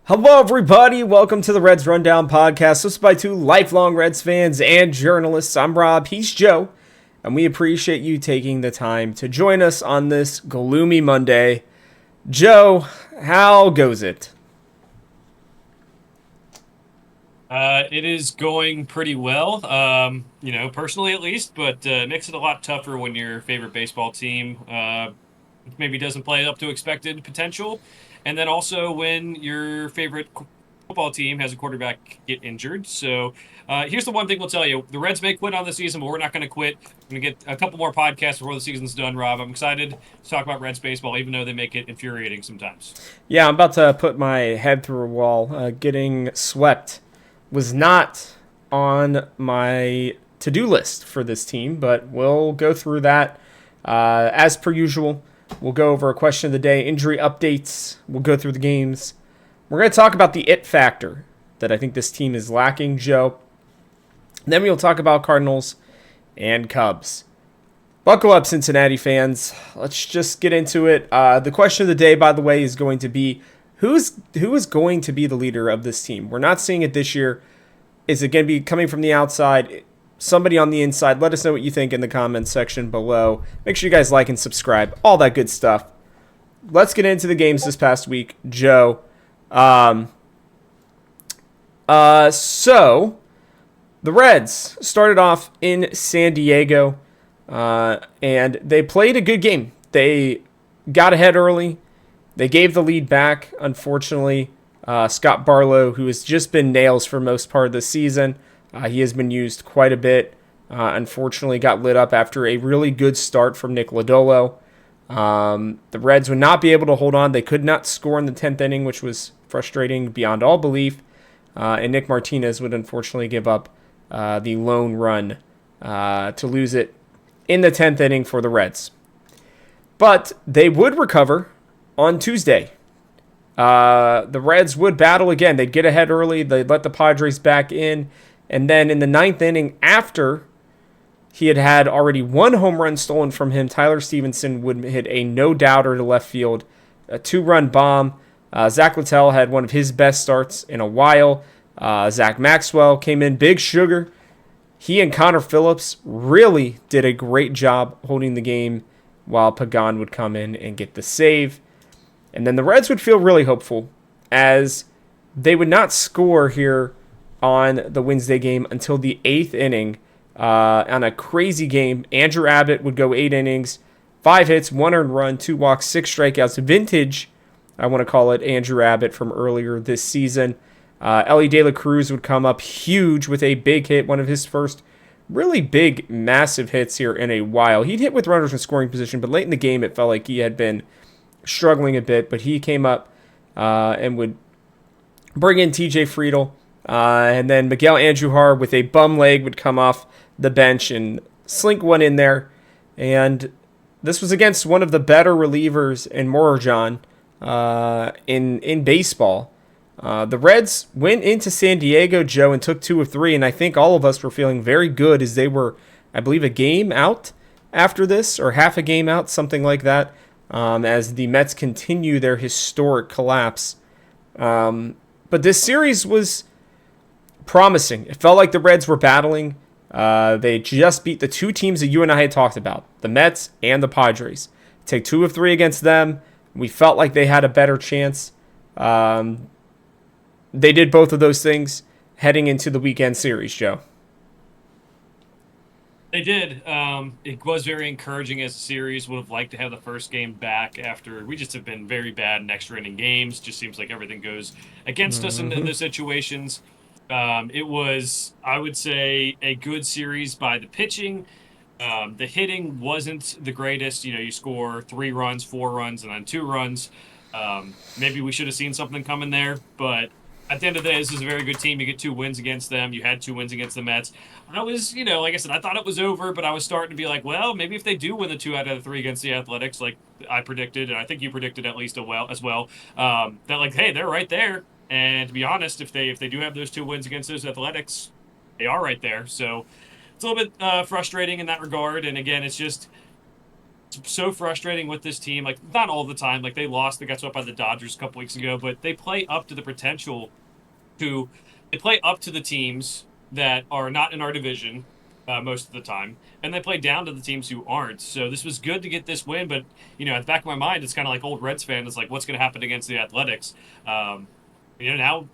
Hello, everybody. Welcome to the Reds Rundown podcast, hosted by two lifelong Reds fans and journalists. I'm Rob, he's Joe, and we appreciate you taking the time to join us on this gloomy Monday. Joe, how goes it? It is going pretty well, personally at least, but it makes it a lot tougher when your favorite baseball team maybe doesn't play up to expected potential. And then also when your favorite football team has a quarterback get injured. So here's the one thing we'll tell you. The Reds may quit on the season, but we're not going to quit. We're going to get a couple more podcasts before the season's done, Rob. I'm excited to talk about Reds baseball, even though they make it infuriating sometimes. Yeah, I'm about to put my head through a wall. Getting swept was not on my to-do list for this team, but we'll go through that as per usual. We'll go over a question of the day, injury updates. We'll go through the games. We're going to talk about the it factor that I think this team is lacking, Joe. Then we'll talk about Cardinals and Cubs. Buckle up, Cincinnati fans. Let's just get into it. The question of the day, by the way, is going to be who is going to be the leader of this team? We're not seeing it this year. Is it going to be coming from the outside? Somebody on the inside? Let us know what you think in the comments section below. Make sure you guys like and subscribe. All that good stuff. Let's get into the games this past week, Joe. So the Reds started off in San Diego, and they played a good game. They got ahead early. They gave the lead back, unfortunately. Scott Barlow, who has just been nails for most part of the season, he has been used quite a bit. Unfortunately, got lit up after a really good start from Nick Lodolo. The Reds would not be able to hold on. They could not score in the 10th inning, which was frustrating beyond all belief. And Nick Martinez would unfortunately give up the lone run to lose it in the 10th inning for the Reds. But they would recover on Tuesday. The Reds would battle again. They'd get ahead early. They'd let the Padres back in. And then in the 9th inning, after he had already one home run stolen from him, Tyler Stevenson would hit a no-doubter to left field, a 2-run bomb. Zach Littell had one of his best starts in a while. Zach Maxwell came in big sugar. He and Connor Phillips really did a great job holding the game while Pagan would come in and get the save. And then the Reds would feel really hopeful as they would not score here on the Wednesday game until the 8th inning. On a crazy game, Andrew Abbott would go 8 innings, 5 hits, 1 earned run, 2 walks, 6 strikeouts. Vintage, I want to call it, Andrew Abbott from earlier this season. Ellie De La Cruz would come up huge with a big hit, one of his first really big, massive hits here in a while. He'd hit with runners in scoring position, but late in the game it felt like he had been struggling a bit, but he came up and would bring in TJ Friedel. And then Miguel Andujar with a bum leg would come off the bench and slink one in there. And this was against one of the better relievers in Morajan in baseball. The Reds went into San Diego, Joe, and took 2 of 3, and I think all of us were feeling very good as they were, I believe, a game out after this, or half a game out, something like that, as the Mets continue their historic collapse. But this series was promising. It felt like the Reds were battling. They just beat the two teams that you and I had talked about, the Mets and the Padres. Take 2 of 3 against them. We felt like they had a better chance. They did both of those things heading into the weekend series, Joe. They did. It was very encouraging as a series. Would have liked to have the first game back after we just have been very bad in extra inning games. Just seems like everything goes against us in those situations. It was, I would say, a good series by the pitching. The hitting wasn't the greatest. You score 3 runs, 4 runs, and then 2 runs. Maybe we should have seen something coming there, but at the end of the day, this is a very good team. You get 2 wins against them. You had 2 wins against the Mets. I was, like I said, I thought it was over, but I was starting to be like, well, maybe if they do win the 2 out of the 3 against the Athletics, like I predicted, and I think you predicted at least as well, that like, hey, they're right there. And to be honest, if they do have those 2 wins against those Athletics, they are right there. So it's a little bit frustrating in that regard. And again, it's just so frustrating with this team. Like, not all the time. Like, they lost. They got swept by the Dodgers a couple weeks ago, but they play up to the potential to. They play up to the teams that are not in our division most of the time, and they play down to the teams who aren't. So this was good to get this win, but at the back of my mind, it's kind of like old Reds fan. It's like, what's going to happen against the Athletics? Um, now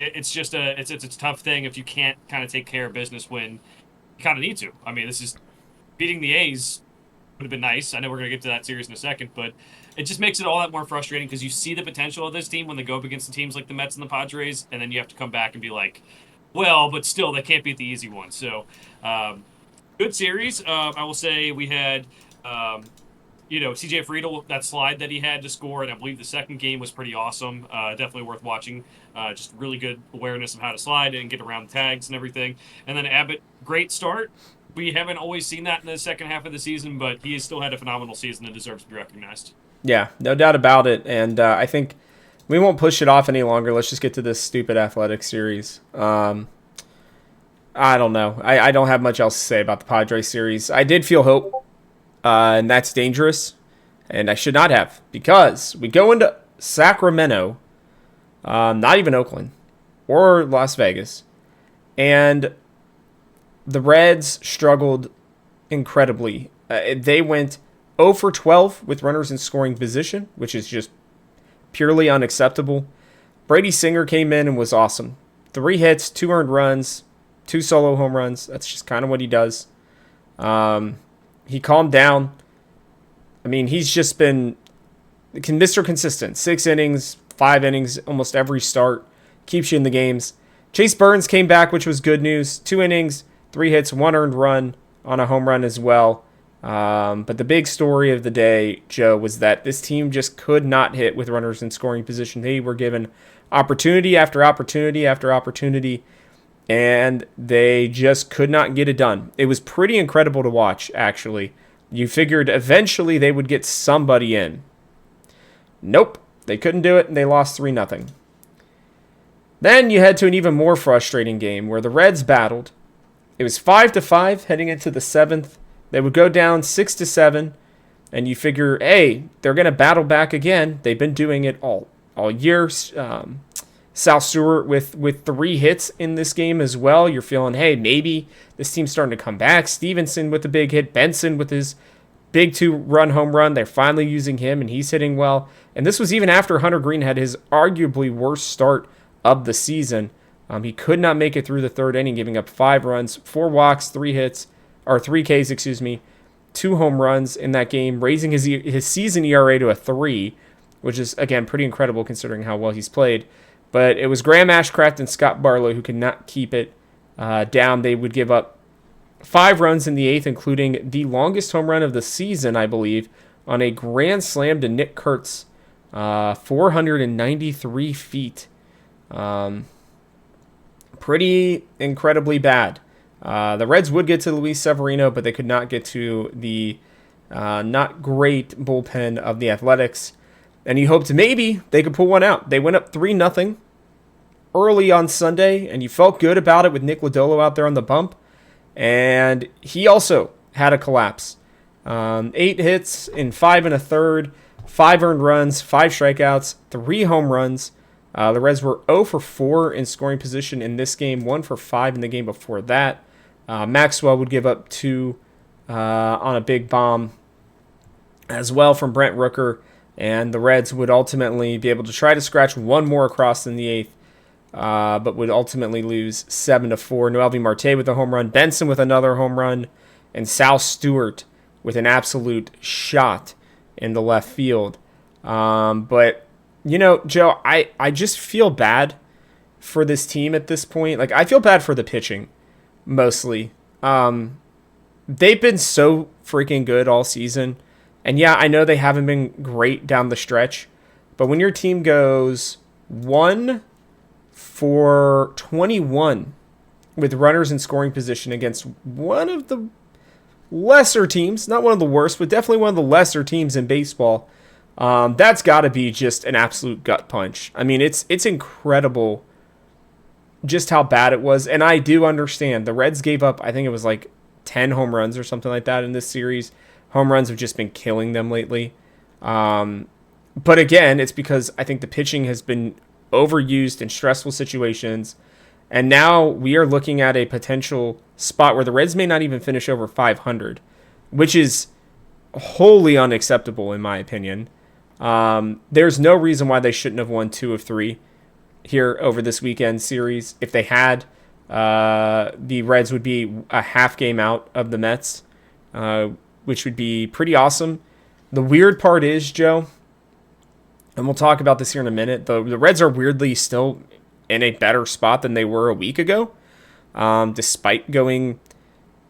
it's just it's a tough thing if you can't kind of take care of business when you kind of need to. I mean, this is beating the A's would have been nice. I know we're going to get to that series in a second, but it just makes it all that more frustrating because you see the potential of this team when they go up against the teams like the Mets and the Padres, and then you have to come back and be like, well, but still, they can't beat the easy one. So, good series. I will say we had, CJ Friedel, that slide that he had to score, and I believe the second game was pretty awesome. Definitely worth watching. Just really good awareness of how to slide and get around the tags and everything. And then Abbott, great start. We haven't always seen that in the second half of the season, but he has still had a phenomenal season and deserves to be recognized. Yeah, no doubt about it. And I think we won't push it off any longer. Let's just get to this stupid Athletics series. I don't know. I don't have much else to say about the Padres series. I did feel hope, and that's dangerous, and I should not have, because we go into Sacramento, not even Oakland, or Las Vegas, and the Reds struggled incredibly. They went 0 for 12 with runners in scoring position, which is just purely unacceptable. Brady Singer came in and was awesome. 3 hits, 2 earned runs, 2 solo home runs. That's just kind of what he does. He calmed down. I mean, he's just been Mr. Consistent. 6 innings, 5 innings, almost every start. Keeps you in the games. Chase Burns came back, which was good news. 2 innings, 3 hits, 1 earned run on a home run as well. But the big story of the day, Joe, was that this team just could not hit with runners in scoring position. They were given opportunity after opportunity after opportunity, and they just could not get it done. It was pretty incredible to watch, actually. You figured eventually they would get somebody in. Nope, they couldn't do it, and they lost 3-0. Then you head to an even more frustrating game where the Reds battled. It was 5-5 heading into the 7th. They would go down 6-7, and you figure, hey, they're going to battle back again. They've been doing it all year. Sal Stewart with 3 hits in this game as well. You're feeling, hey, maybe this team's starting to come back. Stevenson with the big hit. Benson with his big 2-run home run. They're finally using him, and he's hitting well. And this was even after Hunter Green had his arguably worst start of the season. He could not make it through the 3rd inning, giving up 5 runs, 4 walks, 3 hits, or 3 Ks, 2 home runs in that game, raising his season ERA to a 3, which is, again, pretty incredible considering how well he's played. But it was Graham Ashcraft and Scott Barlow who could not keep it down. They would give up 5 runs in the 8th, including the longest home run of the season, I believe, on a grand slam to Nick Kurtz, 493 feet. Pretty incredibly bad. The Reds would get to Luis Severino, but they could not get to the not great bullpen of the Athletics. And you hoped maybe they could pull one out. They went up 3-0 early on Sunday, and you felt good about it with Nick Lodolo out there on the bump. And he also had a collapse. 8 hits in 5 1/3, 5 earned runs, 5 strikeouts, 3 home runs. The Reds were 0 for 4 in scoring position in this game, 1 for 5 in the game before that. Maxwell would give up 2 on a big bomb as well from Brent Rooker, and the Reds would ultimately be able to try to scratch 1 more across in the 8th, but would ultimately lose 7-4. Noelvi Marte with a home run, Benson with another home run, and Sal Stewart with an absolute shot in the left field. But Joe, I just feel bad for this team at this point. Like, I feel bad for the pitching, mostly. They've been so freaking good all season. And yeah, I know they haven't been great down the stretch. But when your team goes 1 for 21 with runners in scoring position against one of the lesser teams, not one of the worst, but definitely one of the lesser teams in baseball, that's got to be just an absolute gut punch. I mean, it's incredible just how bad it was. And I do understand the Reds gave up, I think it was like 10 home runs or something like that in this series. Home runs have just been killing them lately. But again, it's because I think the pitching has been overused in stressful situations. And now we are looking at a potential spot where the Reds may not even finish over 500, which is wholly unacceptable in my opinion. There's no reason why they shouldn't have won 2 of 3 here over this weekend series. If they had, the Reds would be a half game out of the Mets, which would be pretty awesome. The weird part is, Joe, and we'll talk about this here in a minute, the Reds are weirdly still in a better spot than they were a week ago, despite going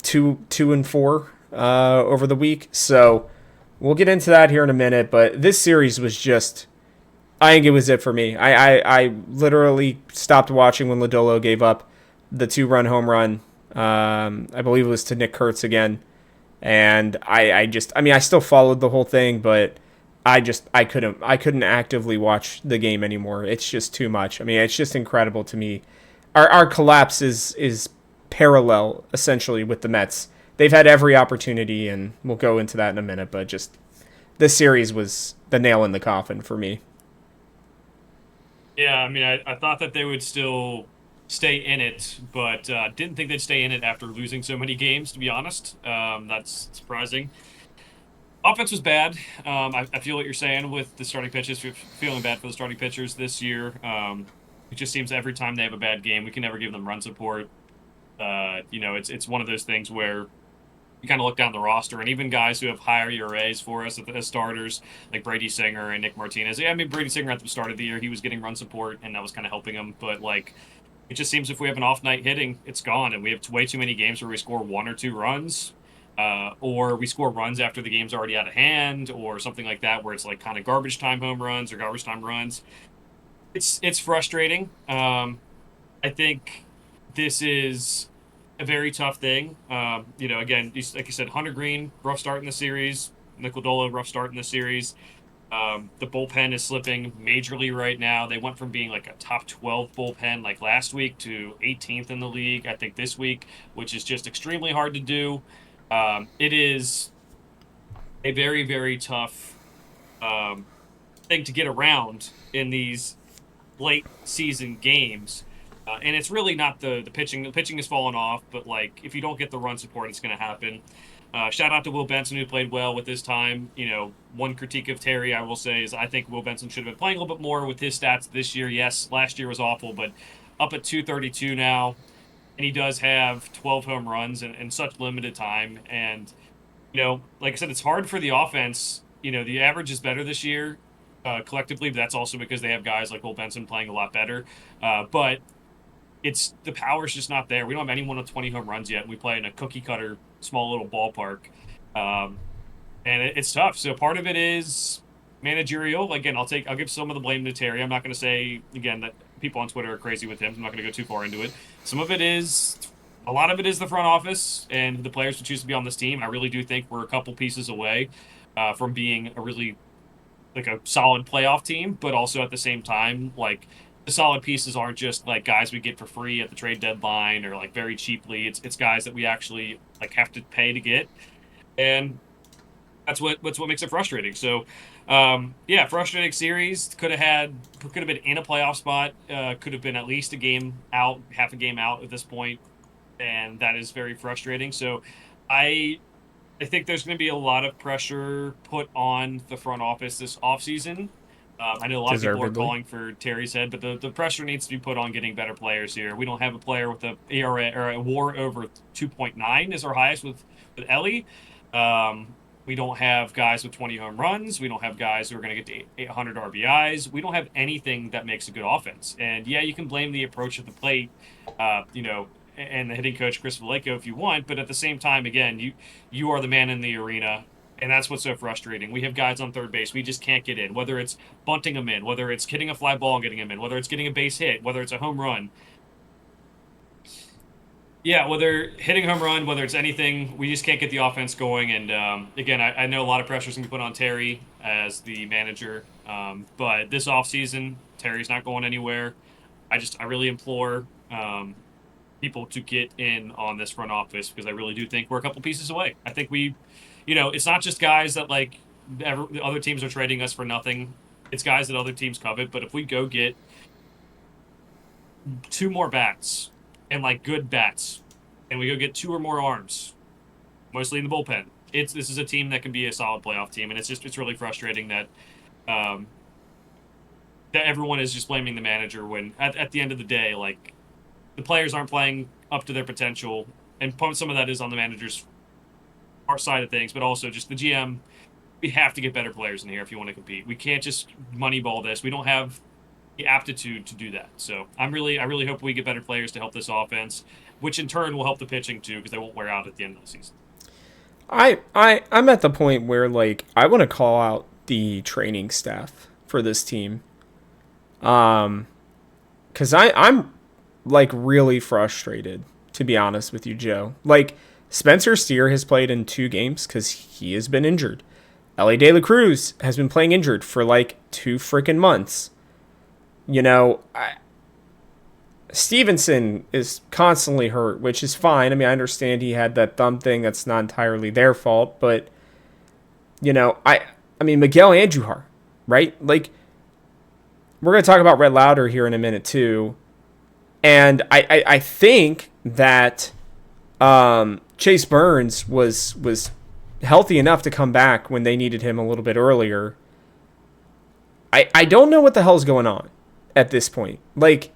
2-4 over the week. So we'll get into that here in a minute. But this series was just, I think it was it for me. I literally stopped watching when Lodolo gave up the 2-run home run. I believe it was to Nick Kurtz again. And I still followed the whole thing, but I couldn't actively watch the game anymore. It's just too much. I mean, it's just incredible to me. Our collapse is parallel essentially with the Mets. They've had every opportunity, and we'll go into that in a minute, but just this series was the nail in the coffin for me. Yeah, I mean, I thought that they would still stay in it, but didn't think they'd stay in it after losing so many games, to be honest. That's surprising. Offense was bad. I feel what you're saying with the starting pitchers. Feeling bad for the starting pitchers this year. It just seems every time they have a bad game, we can never give them run support. It's one of those things where you kind of look down the roster, and even guys who have higher ERAs for us as starters, like Brady Singer and Nick Martinez. Yeah, I mean, Brady Singer at the start of the year, he was getting run support, and that was kind of helping him. But, like, it just seems if we have an off night hitting, it's gone. And we have way too many games where we score 1 or 2 runs, or we score runs after the game's already out of hand, or something like that, where it's like kind of garbage time home runs or garbage time runs. It's frustrating. I think this is a very tough thing. Again, like you said, Hunter Green, rough start in the series. Nick Lodolo, rough start in the series. The bullpen is slipping majorly right now. They went from being like a top 12 bullpen like last week to 18th in the league, I think this week, which is just extremely hard to do. It is a very, very tough thing to get around in these late season games. And it's really not the pitching. The pitching has fallen off, but like if you don't get the run support, it's going to happen. Shout out to Will Benson, who played well with his time. One critique of Terry, I will say, is I think Will Benson should have been playing a little bit more with his stats this year. Yes, last year was awful, but up at 232 now, and he does have 12 home runs in such limited time. And, like I said, it's hard for the offense. The average is better this year collectively, but that's also because they have guys like Will Benson playing a lot better. But the power's just not there. We don't have anyone with 20 home runs yet. And we play in a cookie cutter, small little ballpark. And it's tough. So part of it is managerial. Again, I'll give some of the blame to Terry. I'm not going to say, again, that people on Twitter are crazy with him. I'm not going to go too far into it. A lot of it is the front office and the players who choose to be on this team. I really do think we're a couple pieces away from being a really, like, a solid playoff team, but also at the same time, like, the solid pieces aren't just like guys we get for free at the trade deadline or like very cheaply. It's guys that we actually like have to pay to get, and that's what makes it frustrating. So, frustrating series. Could have been in a playoff spot. Could have been at least a game out, half a game out at this point, and that is very frustrating. So, I think there's going to be a lot of pressure put on the front office this offseason. I know a lot of people are calling for Terry's head, but the pressure needs to be put on getting better players here. We don't have a player with a ERA or a WAR over 2.9 is our highest with Ellie. We don't have guys with 20 home runs. We don't have guys who are going to get to 800 RBIs. We don't have anything that makes a good offense. And yeah, you can blame the approach at the plate, and the hitting coach Chris Vallejo if you want, but at the same time, again, you are the man in the arena. And that's what's so frustrating. We have guys on third base. We just can't get in, whether it's bunting them in, whether it's hitting a fly ball and getting them in, whether it's getting a base hit, whether it's a home run. Yeah, whether hitting a home run, whether it's anything, we just can't get the offense going. And again, I know a lot of pressure is going to be put on Terry as the manager. But this offseason, Terry's not going anywhere. I really implore people to get in on this front office because I really do think we're a couple pieces away. I think it's not just guys that like the other teams are trading us for nothing. It's guys that other teams covet. But if we go get two more bats and like good bats, and we go get two or more arms, mostly in the bullpen, this is a team that can be a solid playoff team. And it's really frustrating um, that everyone is just blaming the manager when at the end of the day, like the players aren't playing up to their potential, and some of that is on the manager's side of things, but also just the GM. We have to get better players in here if you want to compete. We can't just moneyball this. We don't have the aptitude to do that. So I really hope we get better players to help this offense, which in turn will help the pitching too, because they won't wear out at the end of the season. I'm at the point where like I want to call out the training staff for this team. Cause I'm like really frustrated, to be honest with you, Joe. Like Spencer Steer has played in 2 games because he has been injured. Ellie De La Cruz has been playing injured for like 2 freaking months. You know, Stevenson is constantly hurt, which is fine. I mean, I understand he had that thumb thing. That's not entirely their fault, but I mean Miguel Andujar, right? Like we're gonna talk about Red Lauder here in a minute too, and I think that Chase Burns was healthy enough to come back when they needed him a little bit earlier. I don't know what the hell's going on at this point. Like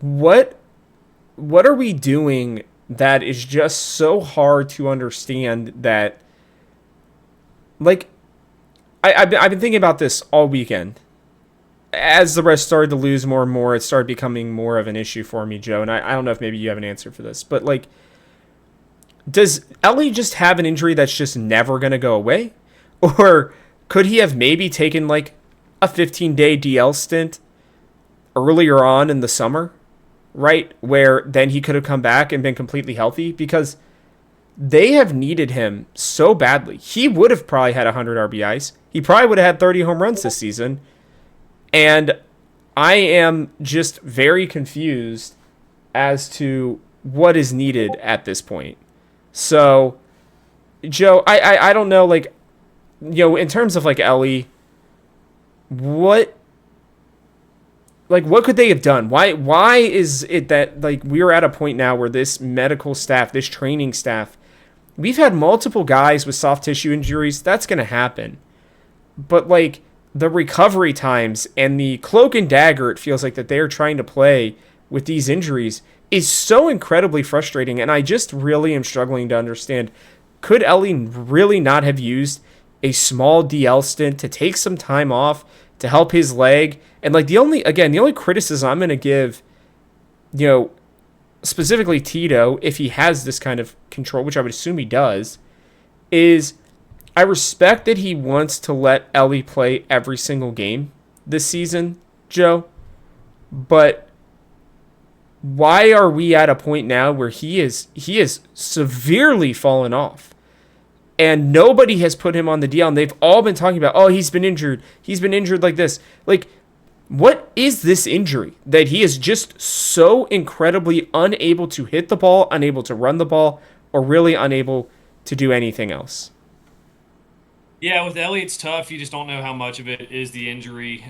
what are we doing that is just so hard to understand that like I've been thinking about this all weekend. As the Reds started to lose more and more, it started becoming more of an issue for me, Joe. And I don't know if maybe you have an answer for this, but like, does Ellie just have an injury that's just never going to go away? Or could he have maybe taken like a 15-day DL stint earlier on in the summer, right? Where then he could have come back and been completely healthy because they have needed him so badly. He would have probably had 100 RBIs. He probably would have had 30 home runs this season. And I am just very confused as to what is needed at this point. So, Joe, I don't know, like, in terms of, like, Ellie, what could they have done? Why is it that, like, we're at a point now where this medical staff, this training staff, we've had multiple guys with soft tissue injuries. That's going to happen. But, like, the recovery times and the cloak and dagger it feels like that they're trying to play with these injuries is so incredibly frustrating, and I just really am struggling to understand, could Ellie really not have used a small DL stint to take some time off to help his leg? And like the only criticism I'm going to give, specifically Tito, if he has this kind of control, which I would assume he does, is I respect that he wants to let Ellie play every single game this season, Joe, but why are we at a point now where he is severely fallen off and nobody has put him on the DL and they've all been talking about, oh, he's been injured like this. Like, what is this injury that he is just so incredibly unable to hit the ball, unable to run the ball, or really unable to do anything else? Yeah, with Ellie, it's tough. You just don't know how much of it is the injury.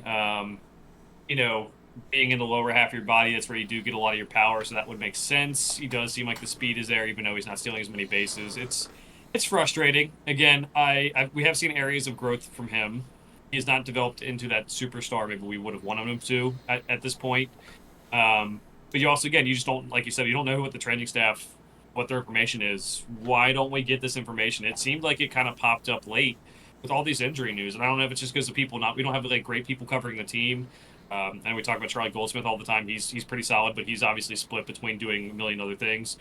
You know, being in the lower half of your body, that's where you do get a lot of your power, so that would make sense. He does seem like the speed is there, even though he's not stealing as many bases. It's frustrating. Again, we have seen areas of growth from him. He has not developed into that superstar maybe we would have wanted him to at this point. But you also, again, you just don't, like you said, you don't know what the training staff, what their information is. Why don't we get this information? It seemed like it kind of popped up late with all these injury news, and I don't know if it's just because of people we don't have like great people covering the team. And we talk about Charlie Goldsmith all the time. He's pretty solid, but he's obviously split between doing a million other things.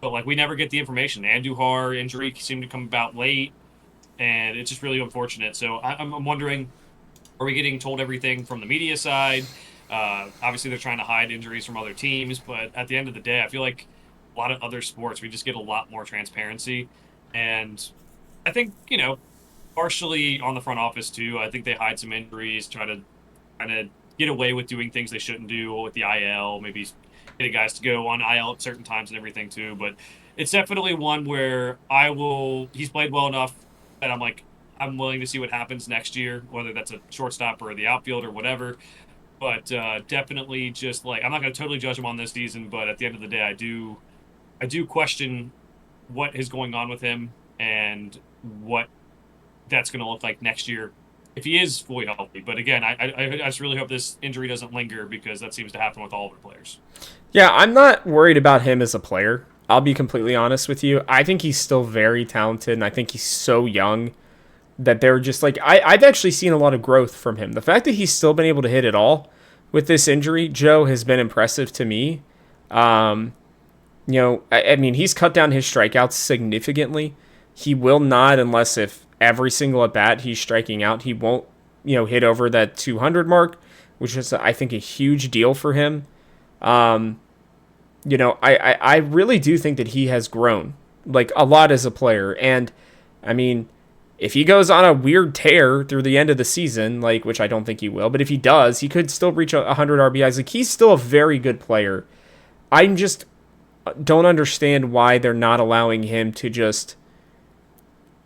But like we never get the information. Andujar injury seemed to come about late, and it's just really unfortunate. So I'm wondering, are we getting told everything from the media side? Obviously, they're trying to hide injuries from other teams, but at the end of the day, I feel like a lot of other sports, we just get a lot more transparency. And I think, partially on the front office too. I think they hide some injuries, try to kind of get away with doing things they shouldn't do with the IL, maybe getting guys to go on IL at certain times and everything too. But it's definitely one where he's played well enough that I'm like, I'm willing to see what happens next year, whether that's a shortstop or the outfield or whatever. But definitely just like I'm not going to totally judge him on this season, but at the end of the day, I do question what is going on with him and what that's going to look like next year if he is fully healthy. But again, I just really hope this injury doesn't linger because that seems to happen with all of our players. Yeah, I'm not worried about him as a player. I'll be completely honest with you. I think he's still very talented, and I think he's so young that they're just like I've actually seen a lot of growth from him. The fact that he's still been able to hit it all with this injury, Joe, has been impressive to me. Um, I mean, he's cut down his strikeouts significantly. He will not, unless if every single at bat he's striking out, he won't, hit over that 200 mark, which is, I think, a huge deal for him. Um, I really do think that he has grown like a lot as a player. And I mean, if he goes on a weird tear through the end of the season, like, which I don't think he will, but if he does, he could still reach 100 RBIs. Like, he's still a very good player. I'm just don't understand why they're not allowing him to just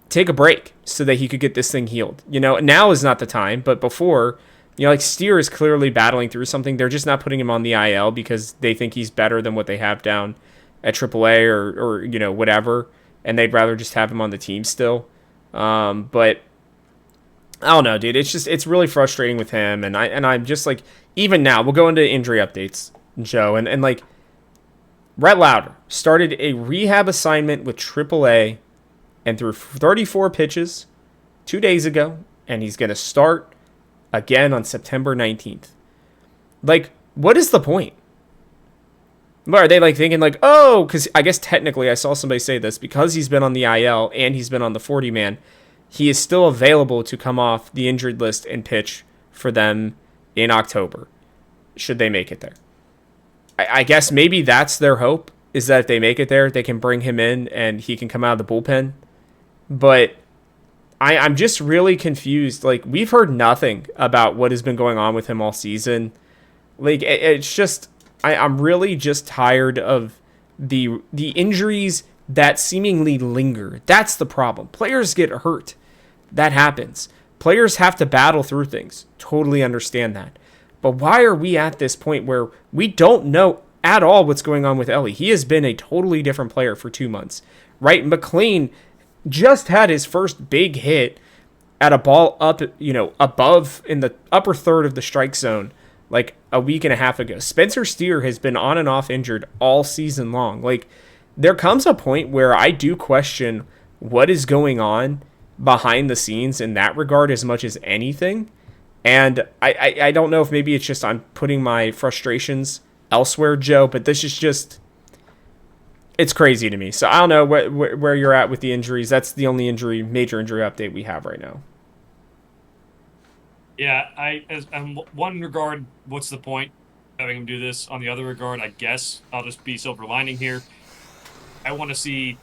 take a break so that he could get this thing healed. Now is not the time, but before, like Steer is clearly battling through something. They're just not putting him on the IL because they think he's better than what they have down at AAA or whatever, and they'd rather just have him on the team still. But I don't know, dude. It's really frustrating with him, and I'm just like, even now, we'll go into injury updates, Joe, and like Rhett Lauder started a rehab assignment with AAA and threw 34 pitches 2 days ago, and he's going to start again on September 19th. Like, what is the point? Are they like thinking like, oh, because I guess technically I saw somebody say this, because he's been on the IL and he's been on the 40-man, he is still available to come off the injured list and pitch for them in October, should they make it there. I guess maybe that's their hope, is that if they make it there, they can bring him in and he can come out of the bullpen. But I'm just really confused. Like, we've heard nothing about what has been going on with him all season. Like, it's just, I'm really just tired of the injuries that seemingly linger. That's the problem. Players get hurt. That happens. Players have to battle through things. Totally understand that. But why are we at this point where we don't know at all what's going on with Ellie? He has been a totally different player for 2 months, right? McLean just had his first big hit at a ball up, above in the upper third of the strike zone like a week and a half ago. Spencer Steer has been on and off injured all season long. Like, there comes a point where I do question what is going on behind the scenes in that regard as much as anything. And I don't know if maybe it's just I'm putting my frustrations elsewhere, Joe, but this is just, it's crazy to me. So I don't know where you're at with the injuries. That's the only major injury update we have right now. Yeah, on one regard, what's the point having him do this? On the other regard, I guess I'll just be silver lining here. I want to see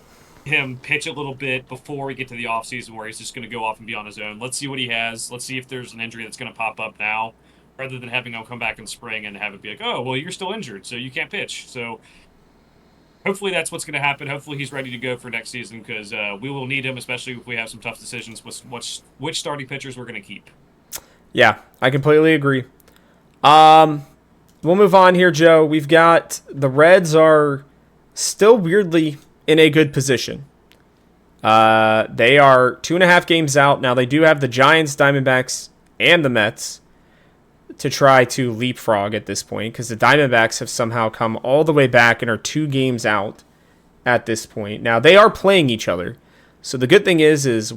him pitch a little bit before we get to the offseason where he's just going to go off and be on his own. Let's see what he has. Let's see if there's an injury that's going to pop up now, rather than having him come back in spring and have it be like, oh, well, you're still injured, so you can't pitch. So hopefully that's what's going to happen. Hopefully he's ready to go for next season, because we will need him, especially if we have some tough decisions with which starting pitchers we're going to keep. Yeah, I completely agree. We'll move on here, Joe. We've got the Reds are still weirdly in a good position. They are 2.5 games out. Now, they do have the Giants, Diamondbacks, and the Mets to try to leapfrog at this point, because the Diamondbacks have somehow come all the way back and are 2 games out at this point. Now, they are playing each other. So the good thing is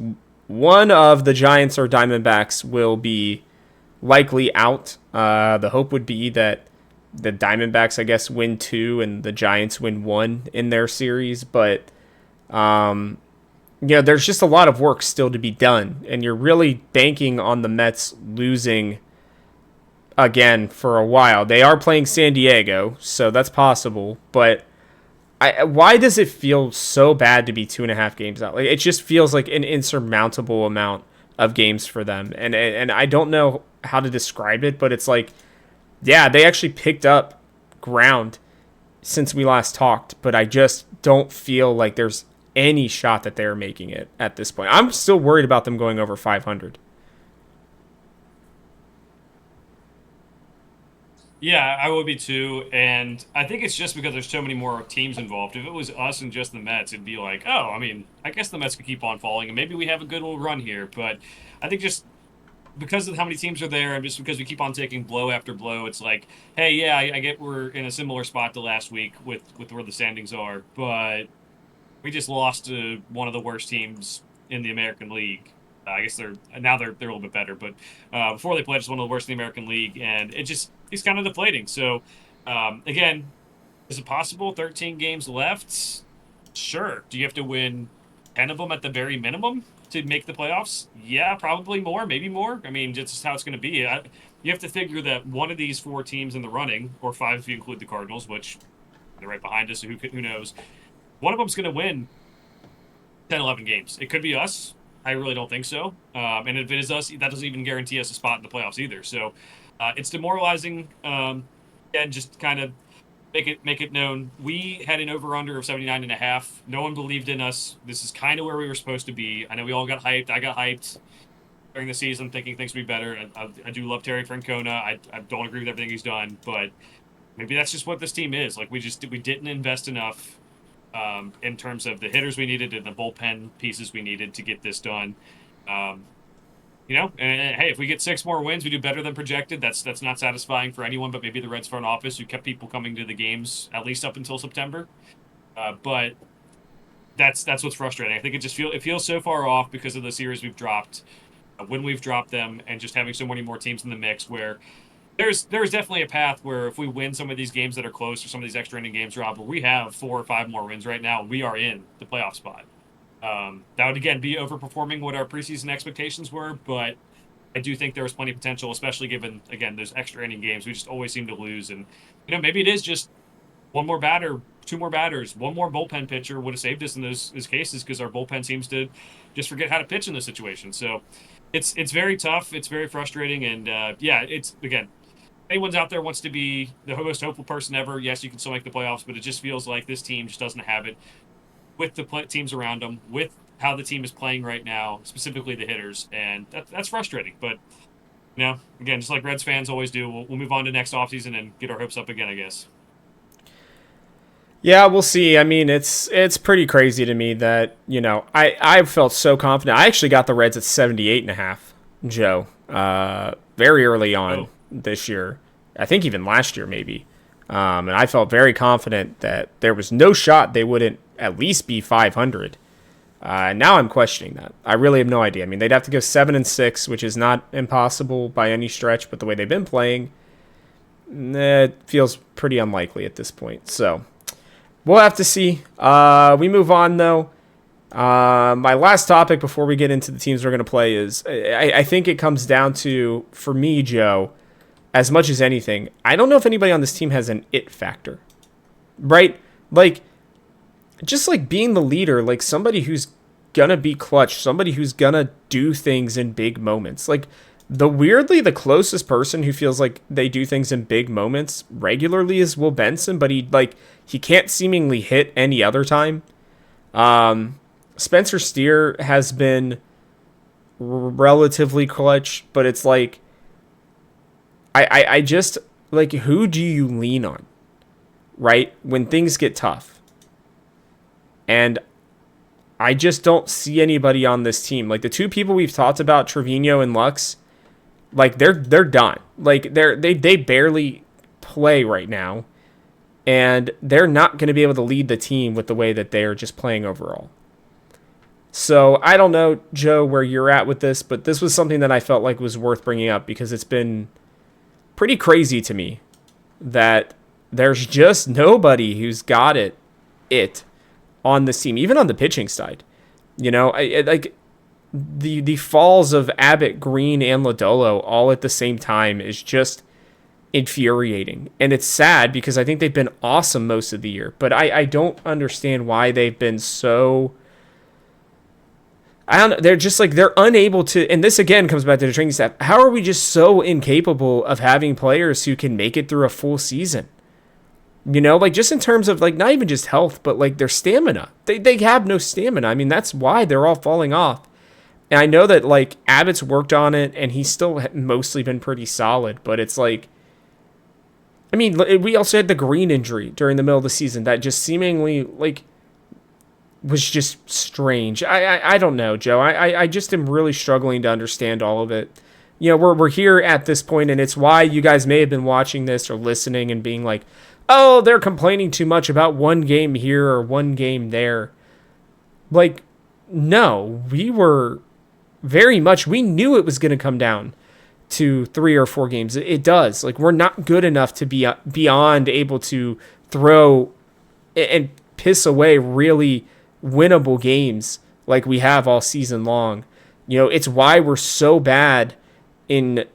one of the Giants or Diamondbacks will be likely out. The hope would be that the Diamondbacks, I guess, win 2 and the Giants win 1 in their series. But, there's just a lot of work still to be done. And you're really banking on the Mets losing again for a while. They are playing San Diego, so that's possible. But why does it feel so bad to be 2.5 games out? Like, it just feels like an insurmountable amount of games for them. And I don't know how to describe it, but it's like, yeah, they actually picked up ground since we last talked, but I just don't feel like there's any shot that they're making it at this point. I'm still worried about them going over 500. Yeah, I would be too, and I think it's just because there's so many more teams involved. If it was us and just the Mets, it'd be like, oh, I mean, I guess the Mets could keep on falling, and maybe we have a good little run here. But I think just because of how many teams are there, and just because we keep on taking blow after blow, it's like, hey, yeah, I get we're in a similar spot to last week with where the standings are, but we just lost to one of the worst teams in the American League. I guess they're a little bit better, but before they played, just one of the worst in the American League, and it's kind of deflating. So again, is it possible? 13 games left. Sure. Do you have to win 10 of them at the very minimum to make the playoffs? Yeah, probably more, maybe more. I mean, just how it's going to be. You have to figure that one of these 4 teams in the running, or 5 if you include the Cardinals, which they're right behind us, so who knows? One of them's going to win 10, 11 games. It could be us. I really don't think so. And if it is us, that doesn't even guarantee us a spot in the playoffs either. So it's demoralizing. And just kind of make it known. We had an over-under of 79.5. No one believed in us. This is kind of where we were supposed to be. I know we all got hyped. I got hyped during the season thinking things would be better. I do love Terry Francona. I don't agree with everything he's done. But maybe that's just what this team is. Like, we didn't invest enough in terms of the hitters we needed and the bullpen pieces we needed to get this done. And hey, if we get 6 more wins, we do better than projected. That's not satisfying for anyone, but maybe the Reds front office, who kept people coming to the games at least up until September. But that's what's frustrating. I think it feels so far off because of the series we've dropped, when we've dropped them, and just having so many more teams in the mix where there's definitely a path where if we win some of these games that are close, or some of these extra inning games, Rob, where we have 4 or 5 more wins right now, we are in the playoff spot. That would, again, be overperforming what our preseason expectations were, but I do think there was plenty of potential, especially given, again, those extra inning games. We just always seem to lose. And, maybe it is just one more batter, 2 more batters, one more bullpen pitcher would have saved us in those cases, because our bullpen seems to just forget how to pitch in this situation. So it's very tough. It's very frustrating. And, it's, again, anyone's out there wants to be the most hopeful person ever, yes, you can still make the playoffs, but it just feels like this team just doesn't have it with the teams around them, with how the team is playing right now, specifically the hitters, and that's frustrating. But, again, just like Reds fans always do, we'll move on to next offseason and get our hopes up again, I guess. Yeah, we'll see. I mean, it's pretty crazy to me that, I felt so confident. I actually got the Reds at 78.5, Joe, very early on this year. I think even last year, maybe. And I felt very confident that there was no shot they wouldn't at least be 500. Now I'm questioning that. I really have no idea. I mean, they'd have to go 7-6, which is not impossible by any stretch, but the way they've been playing, it feels pretty unlikely at this point. So we'll have to see. We move on, though. My last topic before we get into the teams we're going to play is, I think it comes down to, for me, Joe, as much as anything, I don't know if anybody on this team has an it factor, right? Like, just like being the leader, like somebody who's going to be clutch, somebody who's going to do things in big moments. Like, the closest person who feels like they do things in big moments regularly is Will Benson, but he can't seemingly hit any other time. Spencer Steer has been relatively clutch, but it's like, I just, like, who do you lean on, right, when things get tough? And I just don't see anybody on this team. Like, the 2 people we've talked about, Trevino and Lux, like, they're done. Like, they barely play right now, and they're not going to be able to lead the team with the way that they're just playing overall. So I don't know, Joe, where you're at with this, but this was something that I felt like was worth bringing up, because it's been pretty crazy to me that there's just nobody who's got it on this team, even on the pitching side. Like the falls of Abbott, Green, and Lodolo all at the same time is just infuriating. And it's sad, because I think they've been awesome most of the year, but I don't understand why they've been so... they're just like, they're unable to, and this again comes back to the training staff. How are we just so incapable of having players who can make it through a full season? You know, like just in terms of like not even just health, but like their stamina. They have no stamina. I mean, that's why they're all falling off. And I know that like Abbott's worked on it and he's still mostly been pretty solid, but it's like I mean, we also had the Green injury during the middle of the season that just seemingly like was just strange. I don't know, Joe. I just am really struggling to understand all of it. You know, we're here at this point, and it's why you guys may have been watching this or listening and being like, oh, they're complaining too much about one game here or one game there. Like, no, we were very much, we knew it was going to come down to 3 or 4 games. It does. Like, we're not good enough to be beyond able to throw and piss away really winnable games like we have all season long. You know, it's why we're so bad in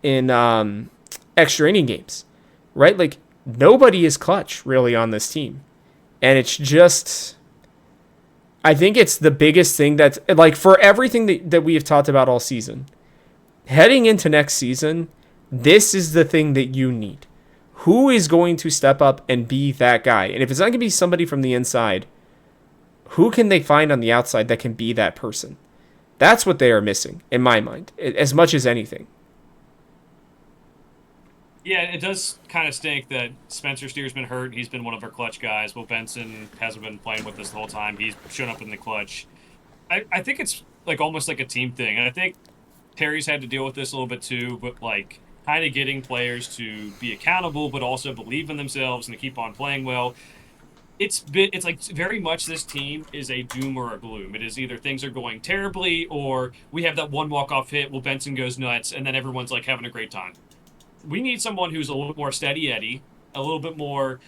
extra inning games, right? Like nobody is clutch really on this team, and it's just I think it's the biggest thing that's like for everything that we have talked about all season. Heading into next season, this is the thing that you need. Who is going to step up and be that guy? And if it's not going to be somebody from the inside, who can they find on the outside that can be that person? That's what they are missing, in my mind, as much as anything. Yeah, it does kind of stink that Spencer Steer's been hurt. He's been one of our clutch guys. Will Benson hasn't been playing with us the whole time. He's shown up in the clutch. I think it's like almost like a team thing. And I think Terry's had to deal with this a little bit too, but like kind of getting players to be accountable, but also believe in themselves and to keep on playing well. It's like very much this team is a doom or a gloom. It is either things are going terribly or we have that one walk-off hit, Will Benson goes nuts, and then everyone's like having a great time. We need someone who's a little bit more steady Eddie, a little bit more,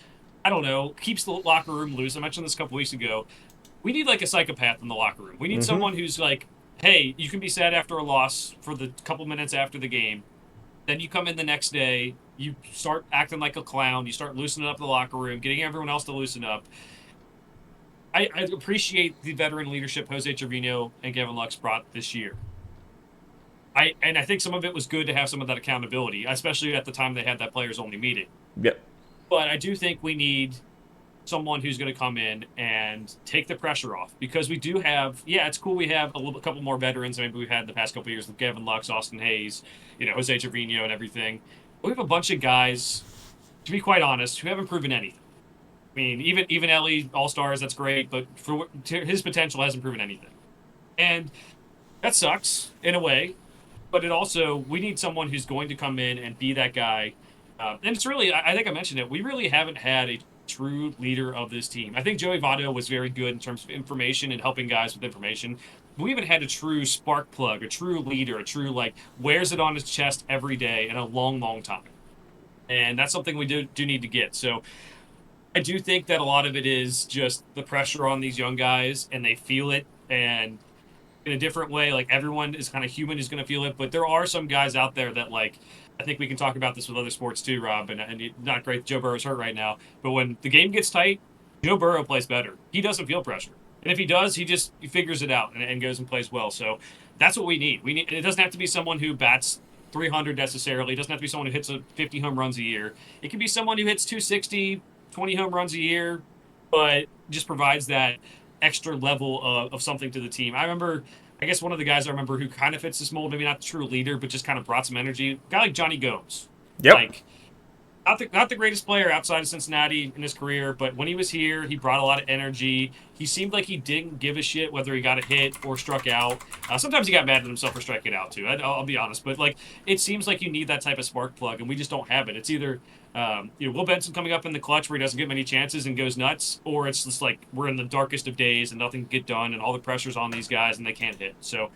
I don't know, keeps the locker room loose. I mentioned this a couple weeks ago. We need like a psychopath in the locker room. We need someone who's like, hey, you can be sad after a loss for the couple minutes after the game. Then you come in the next day, you start acting like a clown, you start loosening up the locker room, getting everyone else to loosen up. I appreciate the veteran leadership Jose Trevino and Gavin Lux brought this year. I think some of it was good to have some of that accountability, especially at the time they had that players only meeting. Yep. But I do think we need someone who's going to come in and take the pressure off because we do have, yeah, it's cool we have a couple more veterans than maybe we've had the past couple of years with Gavin Lux, Austin Hayes, Jose Trevino and everything. But we have a bunch of guys, to be quite honest, who haven't proven anything. I mean, even Ellie, All-Stars, that's great, but for his potential hasn't proven anything. And that sucks in a way, but it also, we need someone who's going to come in and be that guy. And it's really, I think I mentioned it, we really haven't had a true leader of this team. I think Joey Votto was very good in terms of information and helping guys with information. But we haven't had a true spark plug, a true leader, a true, like, wears it on his chest every day in a long, long time. And that's something we do need to get. So I do think that a lot of it is just the pressure on these young guys, and they feel it. And in a different way, like everyone is kind of human is going to feel it. But there are some guys out there that, like, I think we can talk about this with other sports too, Rob. And not great, Joe Burrow's hurt right now. But when the game gets tight, Joe Burrow plays better. He doesn't feel pressure. And if he does, he figures it out and goes and plays well. So that's what we need. It doesn't have to be someone who bats 300 necessarily. It doesn't have to be someone who hits 50 home runs a year. It can be someone who hits 260, 20 home runs a year, but just provides that extra level of something to the team. I guess one of the guys I remember who kind of fits this mold, maybe not the true leader, but just kind of brought some energy. A guy like Johnny Gomes. Yep. Like, not the greatest player outside of Cincinnati in his career, but when he was here, he brought a lot of energy. He seemed like he didn't give a shit whether he got a hit or struck out. Sometimes he got mad at himself for striking out too. I'll be honest, but like it seems like you need that type of spark plug, and we just don't have it. It's either Will Benson coming up in the clutch where he doesn't get many chances and goes nuts, or it's just like we're in the darkest of days and nothing can get done, and all the pressure's on these guys and they can't hit. So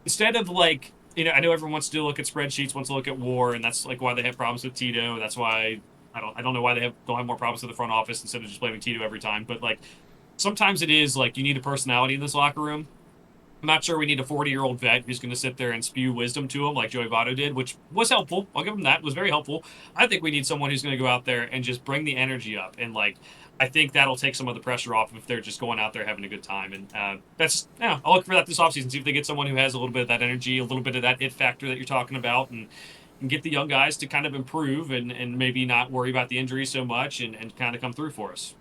instead of like. I know everyone wants to look at spreadsheets, wants to look at WAR, and that's like why they have problems with Tito. That's why I don't know why don't have more problems with the front office instead of just blaming Tito every time. But like sometimes it is like you need a personality in this locker room. I'm not sure we need a 40-year-old vet who's going to sit there and spew wisdom to him like Joey Votto did, which was helpful. I'll give him that. It was very helpful. I think we need someone who's going to go out there and just bring the energy up. And, like, I think that'll take some of the pressure off if they're just going out there having a good time. And I'll look for that this offseason, see if they get someone who has a little bit of that energy, a little bit of that it factor that you're talking about. And and get the young guys to kind of improve and maybe not worry about the injuries so much and kind of come through for us.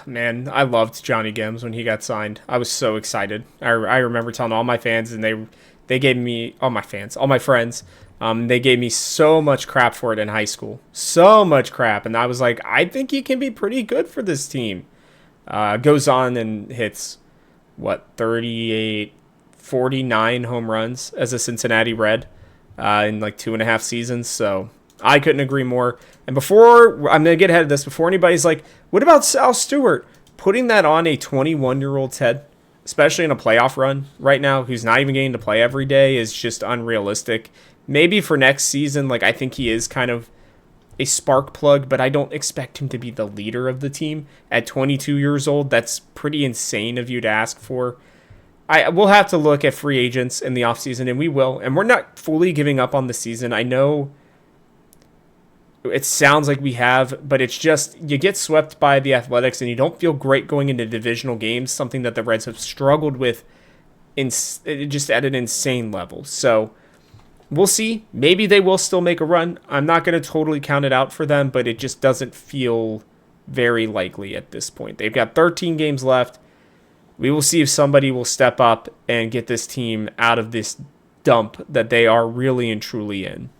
Man, I loved Johnny Gims when he got signed. I was so excited. I remember telling all my fans, and they gave me all my friends. They gave me so much crap for it in high school, so much crap, and I was like, I think he can be pretty good for this team. Goes on and hits what 38, 49 home runs as a Cincinnati Red in like 2.5 seasons. So I couldn't agree more. And before I'm gonna get ahead of this, before anybody's like, "What about Sal Stewart?" Putting that on a 21-year-old's head, especially in a playoff run right now, who's not even getting to play every day, is just unrealistic. Maybe for next season, like I think he is kind of a spark plug, but I don't expect him to be the leader of the team at 22 years old. That's pretty insane of you to ask for. I will have to look at free agents in the offseason, and we will. And we're not fully giving up on the season. I know it sounds like we have, but it's just you get swept by the Athletics and you don't feel great going into divisional games, something that the Reds have struggled with just at an insane level. So we'll see. Maybe they will still make a run. I'm not going to totally count it out for them, but it just doesn't feel very likely at this point. They've got 13 games left. We will see if somebody will step up and get this team out of this dump that they are really and truly in.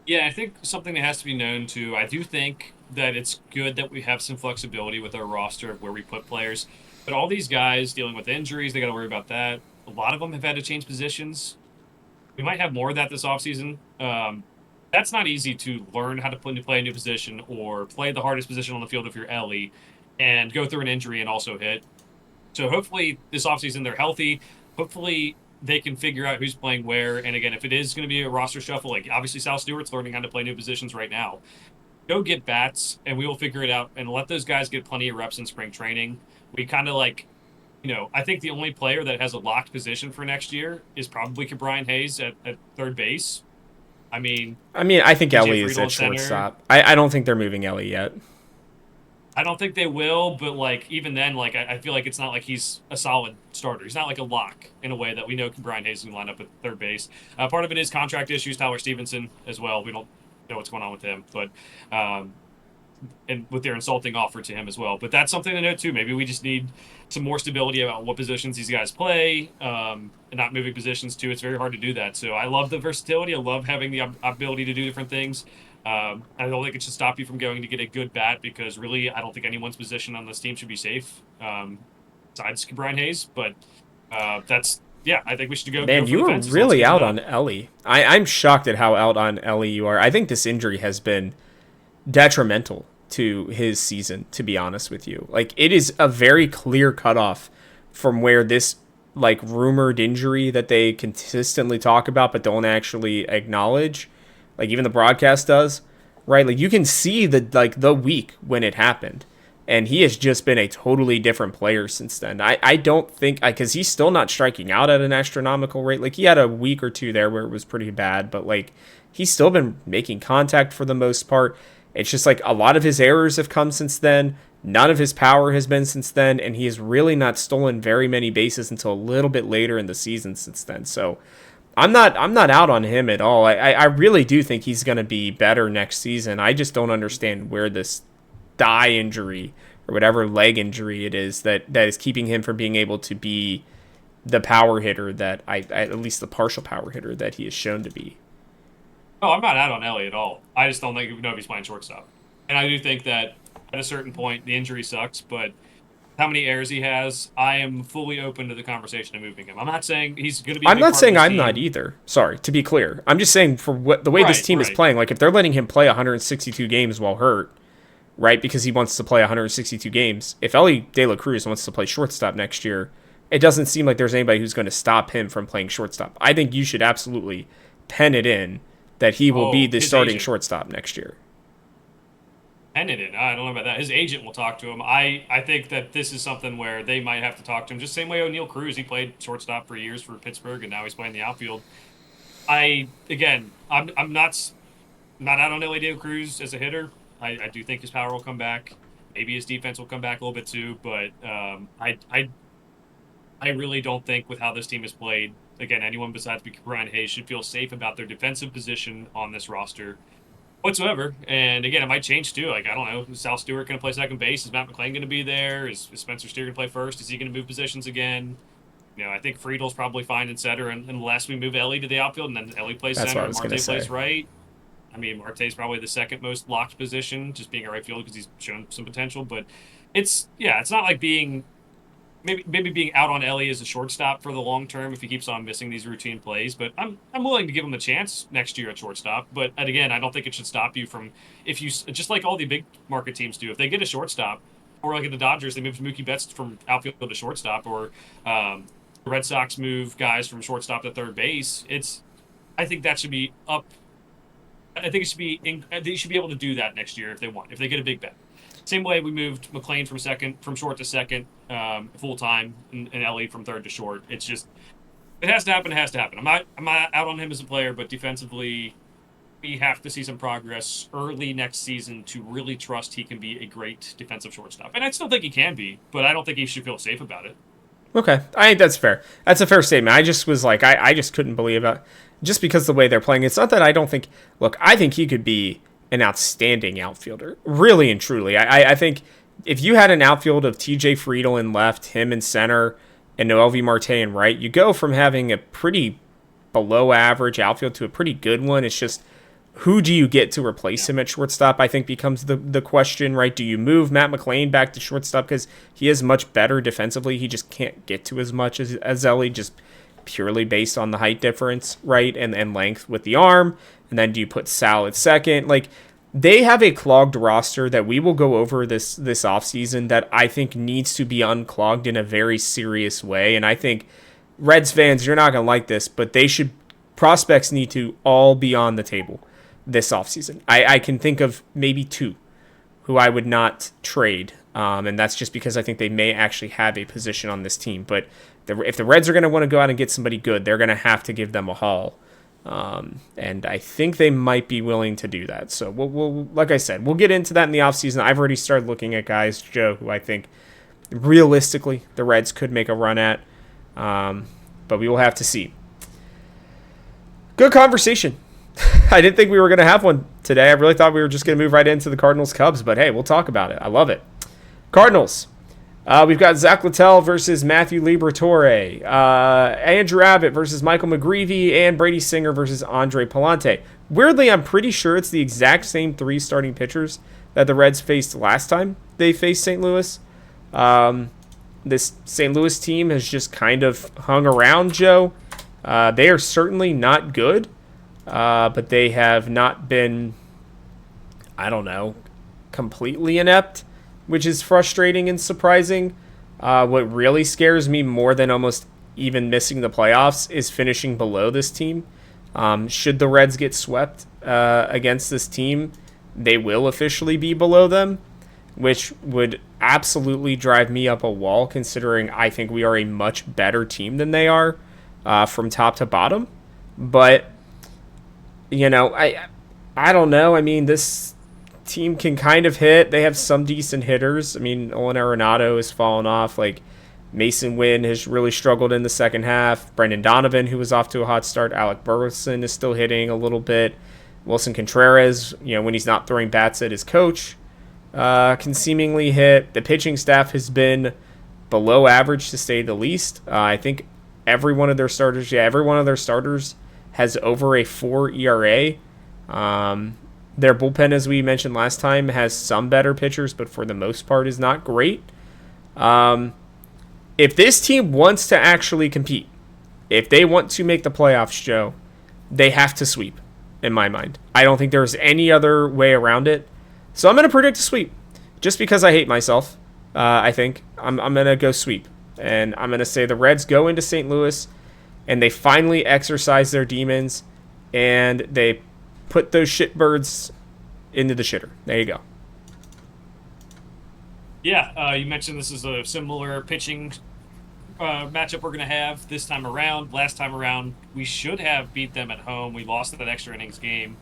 Yeah, I think something that has to be known too. I do think that it's good that we have some flexibility with our roster of where we put players. But all these guys dealing with injuries, they got to worry about that. A lot of them have had to change positions. We might have more of that this offseason. That's not easy to learn how to play a new position or play the hardest position on the field if you're Ellie and go through an injury and also hit. So hopefully this offseason they're healthy. Hopefully they can figure out who's playing where. And again, if it is going to be a roster shuffle, like obviously Sal Stewart's learning how to play new positions right now. Go get bats and we will figure it out and let those guys get plenty of reps in spring training. We kind of like, I think the only player that has a locked position for next year is probably Brian Hayes at third base. I mean, I think DJ Ellie is Friedel at center. shortstop. I don't think they're moving Ellie yet. I don't think they will, but like even then, like I feel like it's not like he's a solid starter. He's not like a lock in a way that we know Brian Hayes can line up at third base. Part of it is contract issues. Tyler Stevenson as well. We don't know what's going on with him, but and with their insulting offer to him as well. But that's something to note too. Maybe we just need some more stability about what positions these guys play, and not moving positions too. It's very hard to do that. So I love the versatility. I love having the ability to do different things. I don't think it should stop you from going to get a good bat because really I don't think anyone's position on this team should be safe, besides Brian Hayes. But I think we should go. Man, Go for you the were fences. really out on Ellie. I'm shocked at how out on Ellie you are. I think this injury has been detrimental to his season, to be honest with you. Like, it is a very clear cutoff from where this, like, rumored injury that they consistently talk about but don't actually acknowledge, like, even the broadcast does, right? Like, you can see the week when it happened. And he has just been a totally different player since then. I don't think, because he's still not striking out at an astronomical rate. Like, he had a week or two there where it was pretty bad, but, like, he's still been making contact for the most part. It's just like a lot of his errors have come since then. None of his power has been since then, and he has really not stolen very many bases until a little bit later in the season since then. So I'm not out on him at all. I really do think he's going to be better next season. I just don't understand where this thigh injury or whatever leg injury it is that is keeping him from being able to be the power hitter that at least the partial power hitter that he is shown to be. Oh, I'm not out on Ellie at all. I just don't think we know if he's playing shortstop. And I do think that at a certain point, the injury sucks, but how many errors he has, I am fully open to the conversation of moving him. I'm not saying he's going to be. I'm not saying I'm team. not either. Sorry, to be clear. I'm just saying for the way this team is playing, like if they're letting him play 162 games while hurt, right, because he wants to play 162 games, if Ellie De La Cruz wants to play shortstop next year, it doesn't seem like there's anybody who's going to stop him from playing shortstop. I think you should absolutely pen it in that he will be the starting shortstop next year. Pen it in. I don't know about that. His agent will talk to him. I think that this is something where they might have to talk to him. Just same way O'Neal Cruz. He played shortstop for years for Pittsburgh, and now he's playing the outfield. I'm not out on Ellie De La Cruz as a hitter. I do think his power will come back. Maybe his defense will come back a little bit too. But I really don't think with how this team has played again, anyone besides Brian Hayes should feel safe about their defensive position on this roster whatsoever. And again, it might change too. Like, I don't know, is Sal Stewart going to play second base? Is Matt McClain going to be there? Is Spencer Steer going to play first? Is he going to move positions again? I think Friedel's probably fine in center unless we move Ellie to the outfield and then Ellie plays That's what center I and was Marte going to say. plays right. I mean, Marte's probably the second most locked position, just being a right fielder because he's shown some potential. But it's not like being maybe being out on Ellie as a shortstop for the long term if he keeps on missing these routine plays. But I'm willing to give him a chance next year at shortstop. But again, I don't think it should stop you from if you just like all the big market teams do. If they get a shortstop, or like at the Dodgers, they moved Mookie Betts from outfield to shortstop, or the Red Sox move guys from shortstop to third base. I think that should be up. I think it should be. They should be able to do that next year if they want. If they get a big bet. Same way we moved McClain from short to second, full time, and Ellie from third to short. It's just it has to happen. It has to happen. I'm not out on him as a player, but defensively, we have to see some progress early next season to really trust he can be a great defensive shortstop. And I still think he can be, but I don't think he should feel safe about it. Okay, I think that's fair. That's a fair statement. I just was like, I just couldn't believe it, just because the way they're playing. It's not that I don't think. Look, I think he could be an outstanding outfielder, really and truly. I think if you had an outfield of T.J. Friedel in left, him in center, and Noelvi Marte in right, you go from having a pretty below average outfield to a pretty good one. It's just who do you get to replace him at shortstop, I think becomes the question, right? Do you move Matt McClain back to shortstop because he is much better defensively? He just can't get to as much as Ellie, just purely based on the height difference, right? And length with the arm. And then do you put Sal at second? Like, they have a clogged roster that we will go over this offseason that I think needs to be unclogged in a very serious way. And I think Reds fans, you're not going to like this, but prospects need to all be on the table this offseason. I can think of maybe two who I would not trade, and that's just because I think they may actually have a position on this team. But if the Reds are going to want to go out and get somebody good, they're going to have to give them a haul, and I think they might be willing to do that. So we'll like I said, we'll get into that in the offseason. I've already started looking at guys, Joe, who I think realistically the Reds could make a run at, but we will have to see. Good conversation. I didn't think we were going to have one today. I really thought we were just going to move right into the Cardinals-Cubs, but hey, we'll talk about it. I love it. Cardinals. We've got Zach Littell versus Matthew Liberatore, Andrew Abbott versus Michael McGreevy, and Brady Singer versus Andre Palante. Weirdly, I'm pretty sure it's the exact same three starting pitchers that the Reds faced last time they faced St. Louis. This St. Louis team has just kind of hung around, Joe. They are certainly not good. But they have not been, I don't know, completely inept, which is frustrating and surprising. What really scares me more than almost even missing the playoffs is finishing below this team. Should the Reds get swept against this team, they will officially be below them, which would absolutely drive me up a wall considering I think we are a much better team than they are from top to bottom. But I don't know. I mean, this team can kind of hit. They have some decent hitters. I mean, Olin Arenado has fallen off. Like, Mason Wynn has really struggled in the second half. Brendan Donovan, who was off to a hot start. Alec Burleson is still hitting a little bit. Wilson Contreras, when he's not throwing bats at his coach, can seemingly hit. The pitching staff has been below average, to say the least. I think every one of their starters has over a 4 ERA. Their bullpen, as we mentioned last time, has some better pitchers, but for the most part is not great. If this team wants to actually compete, if they want to make the playoffs, Joe, they have to sweep, in my mind. I don't think there's any other way around it. So I'm going to predict a sweep, just because I hate myself. I think I'm going to go sweep. And I'm going to say the Reds go into St. Louis, and they finally exercise their demons, and they put those shitbirds into the shitter. There you go. Yeah, you mentioned this is a similar pitching matchup we're going to have this time around. Last time around, we should have beat them at home. We lost that extra innings game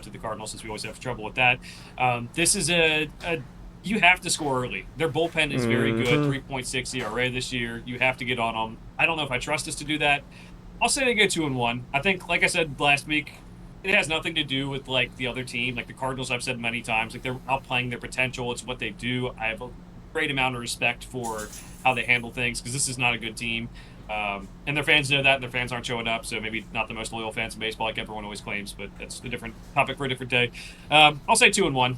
to the Cardinals, since we always have trouble with that. This is you have to score early. Their bullpen is very good, 3.6 ERA this year. You have to get on them. I don't know if I trust us to do that. I'll say they go 2-1. I think, like I said last week, it has nothing to do with like the other team. Like the Cardinals, I've said many times, like they're outplaying their potential. It's what they do. I have a great amount of respect for how they handle things because this is not a good team. And their fans know that, and their fans aren't showing up. So maybe not the most loyal fans in baseball, like everyone always claims, but that's a different topic for a different day. I'll say 2-1.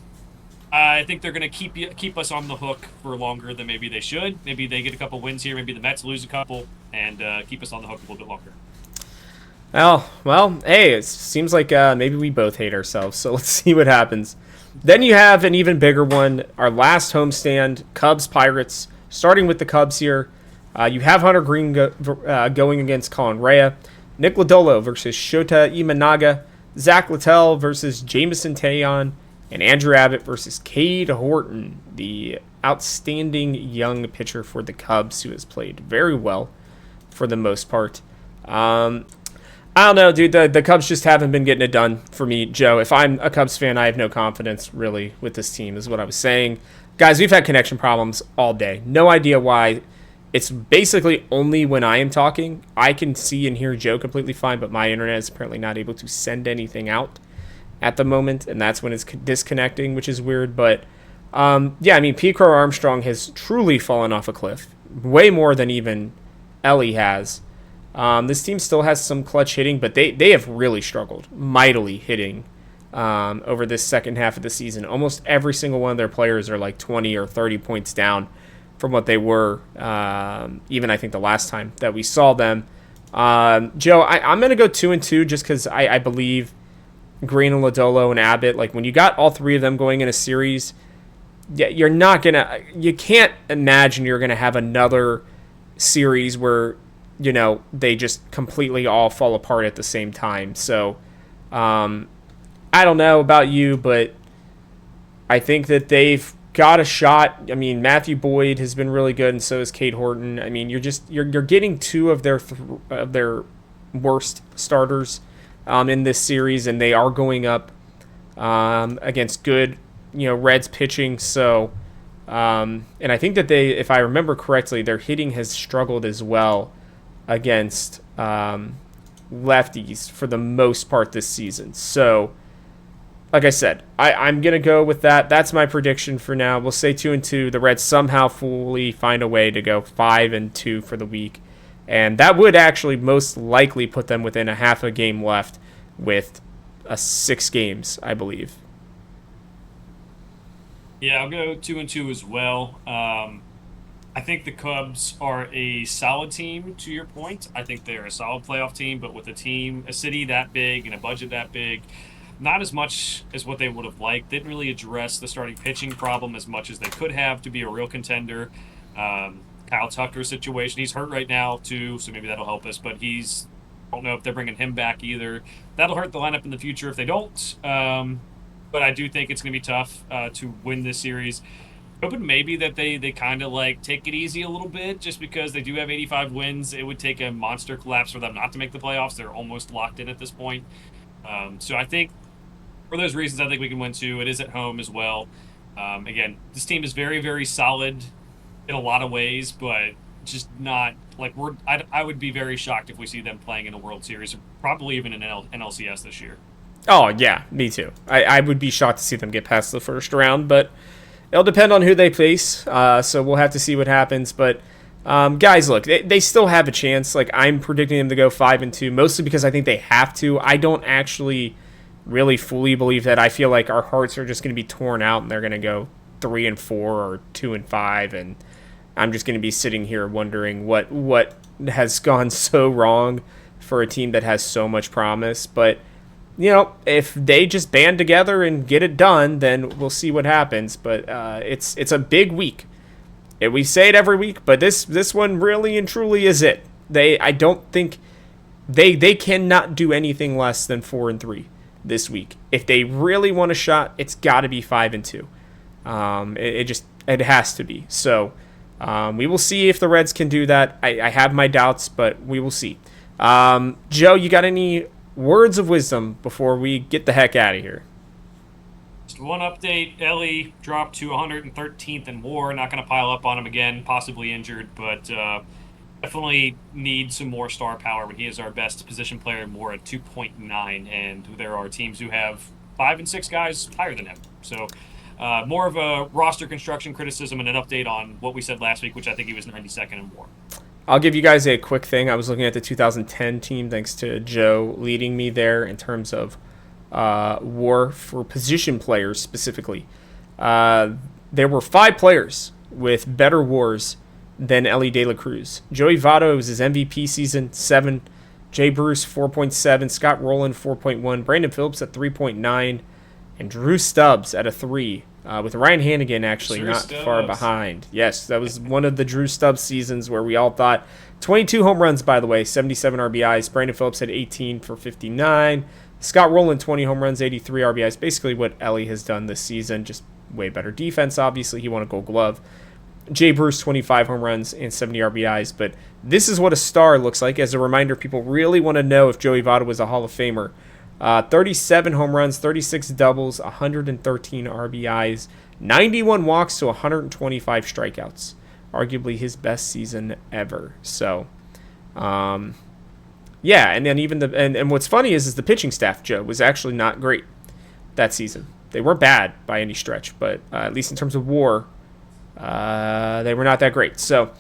I think they're going to keep us on the hook for longer than maybe they should. Maybe they get a couple wins here. Maybe the Mets lose a couple and keep us on the hook a little bit longer. Well, hey, it seems like maybe we both hate ourselves, so let's see what happens. Then you have an even bigger one, our last homestand, Cubs-Pirates. Starting with the Cubs here, you have Hunter Green going against Colin Rea, Nick Lodolo versus Shota Imanaga, Zach Littell versus Jameson Taillon, and Andrew Abbott versus Cade Horton, the outstanding young pitcher for the Cubs who has played very well for the most part. I don't know, dude. The Cubs just haven't been getting it done for me, Joe. If I'm a Cubs fan, I have no confidence, really, with this team, is what I was saying. Guys, we've had connection problems all day. No idea why. It's basically only when I am talking. I can see and hear Joe completely fine, but my internet is apparently not able to send anything out at the moment, and that's when it's disconnecting, which is weird. But, yeah, I mean, P. Crow Armstrong has truly fallen off a cliff, way more than even Ellie has. This team still has some clutch hitting, but they have really struggled mightily hitting over this second half of the season. Almost every single one of their players are like 20 or 30 points down from what they were, even I think the last time that we saw them. Joe, I'm going to go 2-2 just because I believe Green and Lodolo and Abbott, like when you got all three of them going in a series, yeah, you can't imagine you're going to have another series where they just completely all fall apart at the same time. So, I don't know about you, but I think that they've got a shot. I mean, Matthew Boyd has been really good, and so is Cade Horton. I mean, you're getting two of their worst starters in this series, and they are going up against good, Reds pitching. So, and I think that if I remember correctly, their hitting has struggled as well against lefties for the most part this season. So, like I said, I'm going to go with that. That's my prediction for now. We'll say 2-2. The Reds somehow fully find a way to go 5-2 for the week. And that would actually most likely put them within a half a game left with 6 games, I believe. Yeah, I'll go 2-2 as well. I think the Cubs are a solid team, to your point. I think they're a solid playoff team, but with a city that big and a budget that big, not as much as what they would have liked. Didn't really address the starting pitching problem as much as they could have to be a real contender. Kyle Tucker's situation, he's hurt right now too, so maybe that'll help us, but I don't know if they're bringing him back either. That'll hurt the lineup in the future if they don't. But I do think it's going to be tough to win this series. Hoping maybe that they kind of like take it easy a little bit just because they do have 85 wins. It would take a monster collapse for them not to make the playoffs. They're almost locked in at this point. So I think for those reasons, I think we can win 2. It is at home as well. Again, this team is very, very solid in a lot of ways, but just not like I would be very shocked if we see them playing in a World Series, or probably even in NLCS this year. Oh, yeah, me too. I would be shocked to see them get past the first round, but it'll depend on who they face, so we'll have to see what happens. But, guys, look, they still have a chance. Like, I'm predicting them to go 5-2, mostly because I think they have to. I don't actually really fully believe that. I feel like our hearts are just going to be torn out, and they're going to go 3-4 or 2-5, and I'm just going to be sitting here wondering what has gone so wrong for a team that has so much promise. But if they just band together and get it done, then we'll see what happens. But it's a big week. We say it every week, but this one really and truly is it. I don't think they cannot do anything less than 4-3 this week. If they really want a shot, it's got to be 5-2. It has to be. So we will see if the Reds can do that. I have my doubts, but we will see. Joe, you got any words of wisdom before we get the heck out of here? Just one update. Ellie dropped to 113th in WAR. Not going to pile up on him again, possibly injured, but definitely need some more star power when he is our best position player, more at 2.9, and there are teams who have 5 and 6 guys higher than him. So more of a roster construction criticism and an update on what we said last week, which I think he was 92nd and more. I'll give you guys a quick thing. I was looking at the 2010 team, thanks to Joe leading me there in terms of WAR for position players specifically. There were 5 players with better WARs than Elly De La Cruz. Joey Votto was his MVP season, 7. Jay Bruce, 4.7. Scott Rowland, 4.1. Brandon Phillips at 3.9. And Drew Stubbs at a 3. With Ryan Hannigan actually Drew not Stubbs. far behind. Yes, that was one of the Drew Stubbs seasons where we all thought 22 home runs, by the way, 77 RBIs. Brandon Phillips had 18 for 59. Scott Rowland, 20 home runs, 83 RBIs. Basically what Elly has done this season, just way better defense, obviously. He won a Gold Glove. Jay Bruce, 25 home runs and 70 RBIs. But this is what a star looks like. As a reminder, people really want to know if Joey Votto was a Hall of Famer. 37 home runs, 36 doubles, 113 RBIs, 91 walks to 125 strikeouts. Arguably his best season ever. So, yeah, and then even and what's funny is the pitching staff, Joe, was actually not great that season. They weren't bad by any stretch, but at least in terms of WAR, they were not that great. So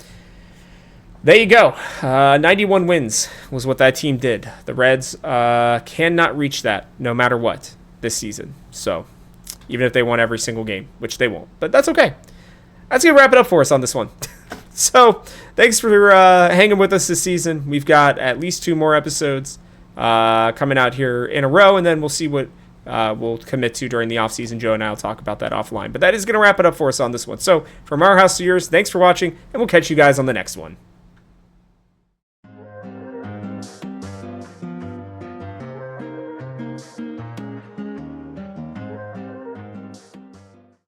there you go. 91 wins was what that team did. The Reds cannot reach that no matter what this season. So even if they won every single game, which they won't. But that's okay. That's going to wrap it up for us on this one. So thanks for hanging with us this season. We've got at least 2 more episodes coming out here in a row, and then we'll see what we'll commit to during the offseason. Joe and I will talk about that offline. But that is going to wrap it up for us on this one. So from our house to yours, thanks for watching, and we'll catch you guys on the next one.